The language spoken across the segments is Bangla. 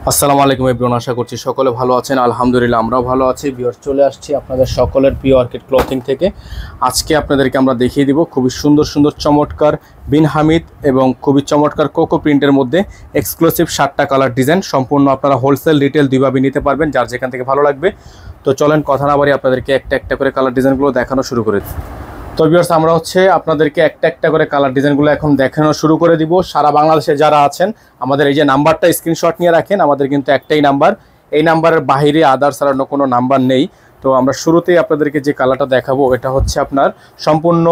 আসসালামু আলাইকুম এভরিওয়ান, আশা করছি সকলে ভালো আছেন। আলহামদুলিল্লাহ আমরাও ভালো আছি। ভিউয়ার্স, চলে আসছি আপনাদের সকলের প্রিয় অর্কিড ক্লথিং থেকে। আজকে আপনাদেরকে আমরা দেখিয়ে দিব খুবই সুন্দর সুন্দর চমৎকার বিন হামিদ এবং খুবই চমৎকার কোকো প্রিন্টের মধ্যে এক্সক্লুসিভ 7টা কালার ডিজাইন। সম্পূর্ণ আপনারা হোলসেল রিটেল দুইভাবে নিতে পারবেন, যার যেখান থেকে ভালো লাগবে। তো চলেন কথা না বাড়ি আপনাদেরকে একটা একটা করে কালার ডিজাইনগুলো দেখানো শুরু করে দিই। তো ভিউয়ার্স, আমরা আপনাদেরকে একটা একটা করে কালার ডিজাইনগুলো এখন দেখানো শুরু করে দিব। সারা বাংলাদেশে যারা আছেন আমাদের এই যে নাম্বারটা স্ক্রিনশট নিয়ে রাখেন। আমাদের কিন্তু একটাই নাম্বার, এই নাম্বারের বাইরে আদার্স আর অন্য কোনো নাম্বার নেই। তো আমরা শুরুতেই আপনাদেরকে যে কালারটা দেখাবো এটা হচ্ছে আপনার সম্পূর্ণ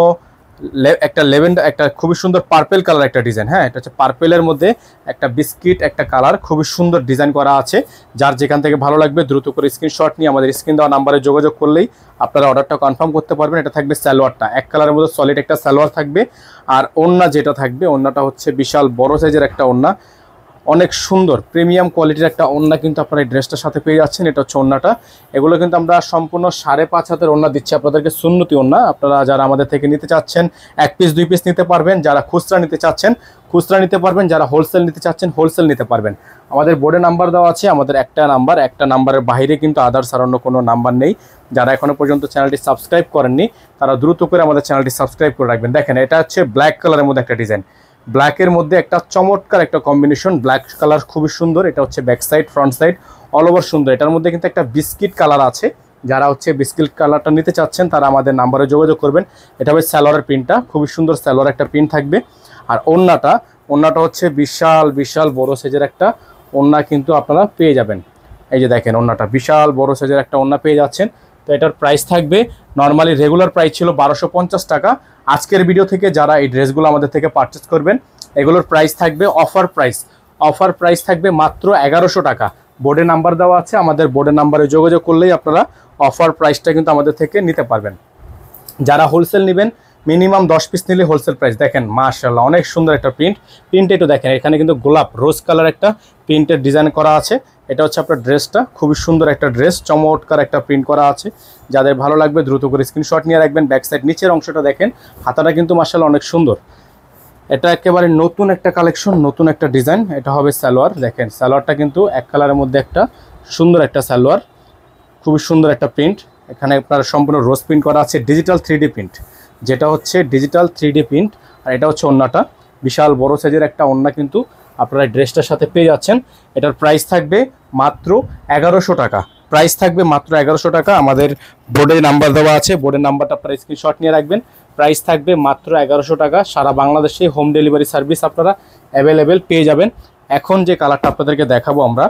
একটা লেভেন্ডার, একটা খুবই সুন্দর পার্পেল কালার একটা ডিজাইন। হ্যাঁ, এটা হচ্ছে পার্পেলের মধ্যে একটা বিস্কিট একটা কালার, খুবই সুন্দর ডিজাইন করা আছে। যার যেখান থেকে ভালো লাগবে দ্রুত করে স্ক্রিনশট নিয়ে আমাদের স্ক্রিন দেওয়া নাম্বারে যোগাযোগ করলেই আপনারা অর্ডারটা কনফার্ম করতে পারবেন। এটা থাকবে সালোয়ারটা এক কালারের মধ্যে সলিড একটা সালোয়ার থাকবে। আর ওড়না যেটা থাকবে, ওড়নাটা হচ্ছে বিশাল বড় সাইজের একটা ওড়না, অনেক সুন্দর প্রিমিয়াম কোয়ালিটির একটা ওড়না কিন্তু আপনারা এই ড্রেসটার সাথে পেয়ে যাচ্ছেন। এটা হচ্ছে ওড়নাটা। এগুলো কিন্তু আমরা সম্পূর্ণ 5.5 হাতের ওড়না দিচ্ছি আপনাদেরকে, সুন্নতি ওড়না। আপনারা যারা আমাদের থেকে নিতে চাচ্ছেন 1 পিস 2 পিস নিতে পারবেন, যারা খুচরা নিতে চাচ্ছেন খুচরা নিতে পারবেন, যারা হোলসেল নিতে চাচ্ছেন হোলসেল নিতে পারবেন। আমাদের বোর্ডে নাম্বার দেওয়া আছে, আমাদের একটা নাম্বারের বাইরে কিন্তু আদার্স আর অন্য কোনো নাম্বার নেই। যারা এখনো পর্যন্ত চ্যানেলটি সাবস্ক্রাইব করেননি তারা দ্রুত করে আমাদের চ্যানেলটি সাবস্ক্রাইব করে রাখবেন। দেখেন, এটা হচ্ছে ব্ল্যাক কালারের মধ্যে একটা ডিজাইন, ব্ল্যাকের মধ্যে একটা চমৎকার একটা কম্বিনেশন। ব্ল্যাক কালার খুবই সুন্দর। এটা হচ্ছে back side front side all over সুন্দর। এটার মধ্যে কিন্তু একটা বিস্কিট কালার আছে। যারা হচ্ছে বিস্কিট কালারটা নিতে চাচ্ছেন তারা আমাদের নাম্বারে যোগাযোগ করবেন। এটা হবে সালোয়ারের প্রিন্টটা, খুবই সুন্দর সালোয়ার একটা প্রিন্ট থাকবে। আর ওড়নাটা হচ্ছে বিশাল বিশাল বড় সাইজের একটা ওড়না কিন্তু আপনারা পেয়ে যাবেন। এই যে দেখেন, ওড়নাটা বিশাল বড় সাইজের একটা ওড়না পেয়ে যাচ্ছেন। তো এটার প্রাইস থাকবে, নর্মালি রেগুলার প্রাইস ছিল 1250 টাকা। আজকের ভিডিও থেকে যারা এই ড্রেসগুলো আমাদের থেকে পারচেস করবেন এগুলোর প্রাইস থাকবে অফার প্রাইস থাকবে মাত্র 1100 টাকা। বোর্ডে নাম্বার দেওয়া আছে, আমাদের বোর্ডে নাম্বারে যোগাযোগ করলেই আপনারা অফার প্রাইসটা কিন্তু আমাদের থেকে নিতে পারবেন। যারা হোলসেল নেবেন মিনিমাম 10 পিস নিলে হোলসেল প্রাইস। দেখেন মাশাআল্লাহ অনেক সুন্দর একটা প্রিন্ট একটু দেখেন, এখানে কিন্তু গোলাপ রোজ কালার একটা প্রিন্টের ডিজাইন করা আছে। এটা হচ্ছে আপনার ড্রেসটা, খুবই সুন্দর একটা ড্রেস, চমৎকার একটা প্রিন্ট করা আছে। যাদের ভালো লাগবে দ্রুত করে স্ক্রিনশট নিয়ে রাখবেন। ব্যাক সাইড নিচের অংশটা দেখেন, হাতাটা কিন্তু মাশাআল্লাহ অনেক সুন্দর। এটা একেবারে নতুন একটা কালেকশন, নতুন একটা ডিজাইন। এটা হবে সালোয়ার। দেখেন সালোয়ারটা কিন্তু এক কালারের মধ্যে একটা সুন্দর একটা সালোয়ার, খুবই সুন্দর একটা প্রিন্ট। এখানে আপনার সম্পূর্ণ রোজ প্রিন্ট করা আছে, ডিজিটাল 3D প্রিন্ট, যেটা হচ্ছে ডিজিটাল 3D প্রিন্ট। আর এটা হচ্ছে ওড়নাটা, বিশাল বড় সাইজের একটা ওড়না কিন্তু আপনারা ড্রেসটার সাথে পেয়ে যাচ্ছেন। এটার প্রাইস থাকবে মাত্র 1100 টাকা। প্রাইস থাকবে মাত্র 1100 টাকা। আমাদের বোর্ডে নাম্বার দেওয়া আছে, বোর্ডের নাম্বারটা আপনারা স্ক্রিনশট নিয়ে রাখবেন। প্রাইস থাকবে মাত্র 1100 টাকা। সারা বাংলাদেশে হোম ডেলিভারি সার্ভিস আপনারা অ্যাভেলেবেল পেয়ে যাবেন। এখন যে কালারটা আপনাদেরকে দেখাবো আমরা,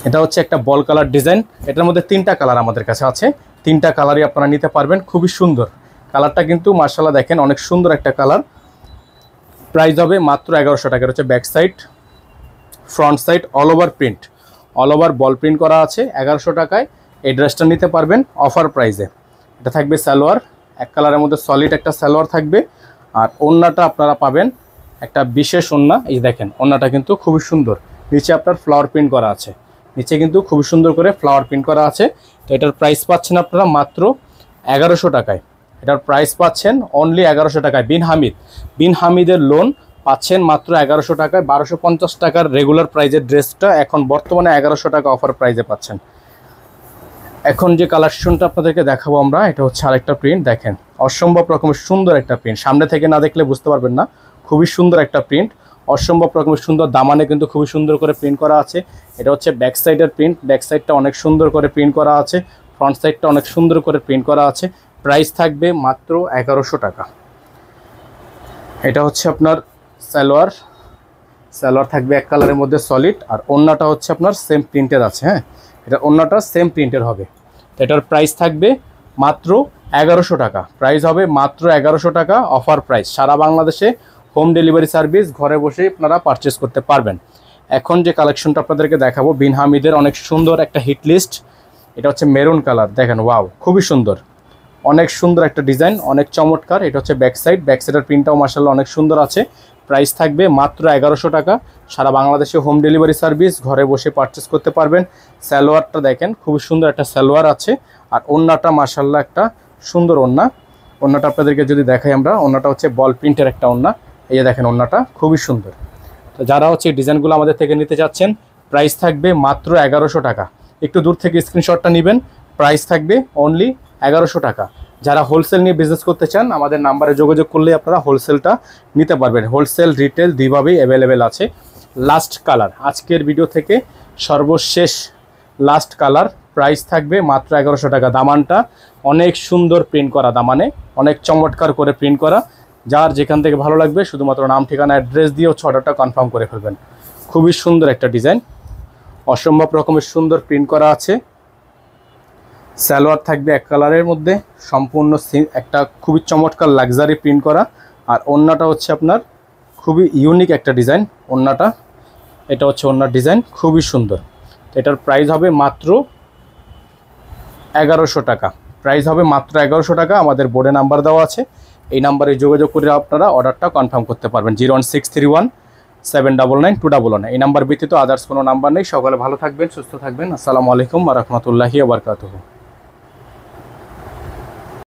এটা হচ্ছে একটা বল কালার ডিজাইন। এটার মধ্যে 3টা কালার আমাদের কাছে আছে, 3টা কালারই আপনারা নিতে পারবেন। খুবই সুন্দর কালারটা কিন্তু মাশাআল্লাহ, দেখেন অনেক সুন্দর একটা কালার। প্রাইস হবে মাত্র 1100 টাকা। হচ্ছে back side front side all over print, all over বল প্রিন্ট করা আছে। 1100 টাকায় এই ড্রেসটা নিতে পারবেন অফার প্রাইসে। এটা থাকবে সালোয়ার, এক কালারের মধ্যে সলিড একটা সালোয়ার থাকবে। আর ওড়নাটা আপনারা পাবেন একটা বিশেষ ওড়না। এই দেখেন ওড়নাটা কিন্তু খুবই সুন্দর, নিচে আপনার ফ্লাওয়ার প্রিন্ট করা আছে, নিচে কিন্তু খুবই সুন্দর করে ফ্লাওয়ার প্রিন্ট করা আছে। তো এটার প্রাইস পাচ্ছেন আপনারা মাত্র 1100 টাকায়। এটার প্রাইস পাচ্ছেন অনলি 1100 টাকায়। বিন হামিদের লোন পাচ্ছেন মাত্র 1100 টাকায়। 1250 টাকার রেগুলার প্রাইজের ড্রেসটা এখন বর্তমানে 1100 টাকা অফার প্রাইজে পাচ্ছেন। এখন যে কালেকশনটা আপনাদেরকে দেখাবো আমরা, এটা হচ্ছে আরেকটা প্রিন্ট। দেখেন অসম্ভব রকমের সুন্দর একটা প্রিন্ট, সামনে থেকে না দেখলে বুঝতে পারবেন না। খুবই সুন্দর একটা প্রিন্ট, অসম্ভব রকমের সুন্দর। দামানে কিন্তু খুবই সুন্দর করে প্রিন্ট করা আছে। এটা হচ্ছে ব্যাক সাইডের প্রিন্ট, ব্যাক সাইডটা অনেক সুন্দর করে প্রিন্ট করা আছে, ফ্রন্ট সাইডটা অনেক সুন্দর করে প্রিন্ট করা আছে। প্রাইস থাকবে মাত্র 1100 টাকা। এটা হচ্ছে আপনার সালোয়ার থাকবে এক কালারের মধ্যে সলিড। আর ওড়নাটা হচ্ছে আপনার সেম প্রিন্টের আছে। হ্যাঁ, এটা ওড়নাটা সেম প্রিন্টের হবে। এটার প্রাইস থাকবে মাত্র 1100 টাকা। প্রাইস হবে মাত্র 1100 টাকা অফার প্রাইস। সারা বাংলাদেশে হোম ডেলিভারি সার্ভিস, ঘরে বসেই আপনারা পারচেস করতে পারবেন। এখন যে কালেকশনটা আপনাদেরকে দেখাবো বিন হামিদের অনেক সুন্দর একটা হিট লিস্ট। এটা হচ্ছে মেরুন কালার। দেখেন ওয়াও, খুবই সুন্দর, অনেক সুন্দর একটা ডিজাইন, অনেক চমৎকার। এটা হচ্ছে ব্যাক সাইডের প্রিন্টটাও মাশাআল্লাহ অনেক সুন্দর আছে। প্রাইস থাকবে মাত্র 1100 টাকা। সারা বাংলাদেশে হোম ডেলিভারি সার্ভিস, ঘরে বসে পারচেস করতে পারবেন। সালোয়ারটা দেখেন খুবই সুন্দর একটা সালোয়ার আছে। আর ওড়নাটা মাশাআল্লাহ একটা সুন্দর ওড়নাটা আপনাদেরকে যদি দেখাই আমরা, ওড়নাটা হচ্ছে বল প্রিন্টের একটা ওড়না। এই যে দেখেন ওড়নাটা খুবই সুন্দর। তো যারা হচ্ছে এই ডিজাইনগুলো আমাদের থেকে নিতে চাচ্ছেন, প্রাইস থাকবে মাত্র 1100 টাকা। একটু দূর থেকে স্ক্রিনশটটা নেবেন, প্রাইস থাকবে অনলি 1100 টাকা। যারা হোলসেল নিয়ে বিজনেস করতে চান আমাদের নাম্বারে যোগাযোগ করলে আপনারা হোলসেলটা নিতে পারবেন। হোলসেল রিটেল দুইভাবেই অ্যাভেলেবেল আছে। লাস্ট কালার, আজকের ভিডিও থেকে সর্বশেষ লাস্ট কালার, প্রাইস থাকবে মাত্র 1100 টাকা। দামানটা অনেক সুন্দর প্রিন্ট করা, দামানে অনেক চমৎকার করে প্রিন্ট করা। যার যেখান থেকে ভালো লাগবে শুধুমাত্র নাম ঠিকানা অ্যাড্রেস দিয়ে হচ্ছে অর্ডারটা কনফার্ম করে ফেলবেন। খুবই সুন্দর একটা ডিজাইন, অসম্ভব রকমের সুন্দর প্রিন্ট করা আছে। সালোয়ার থাকবে এক কালারের মধ্যে, সম্পূর্ণ একটা খুবই চমৎকার লাক্সারি প্রিন্ট করা। আর ওড়নাটা হচ্ছে আপনার খুবই ইউনিক একটা ডিজাইন। ওড়নাটা, এটা হচ্ছে ওড়নার ডিজাইন, খুবই সুন্দর। এটার প্রাইস হবে মাত্র 1100 টাকা। প্রাইস হবে মাত্র 1100 টাকা। আমাদের বোর্ডে নাম্বার দেওয়া আছে, এই নাম্বারে যোগাযোগ করে আপনারা অর্ডারটা কনফার্ম করতে পারবেন। 01631799211। এই নাম্বার ব্যতীত আদার্স কোনো নাম্বার নেই। সকলে ভালো থাকবেন, সুস্থ থাকবেন। আসসালামু আলাইকুম ওয়া রাহমাতুল্লাহি ওয়া বারাকাতুহু।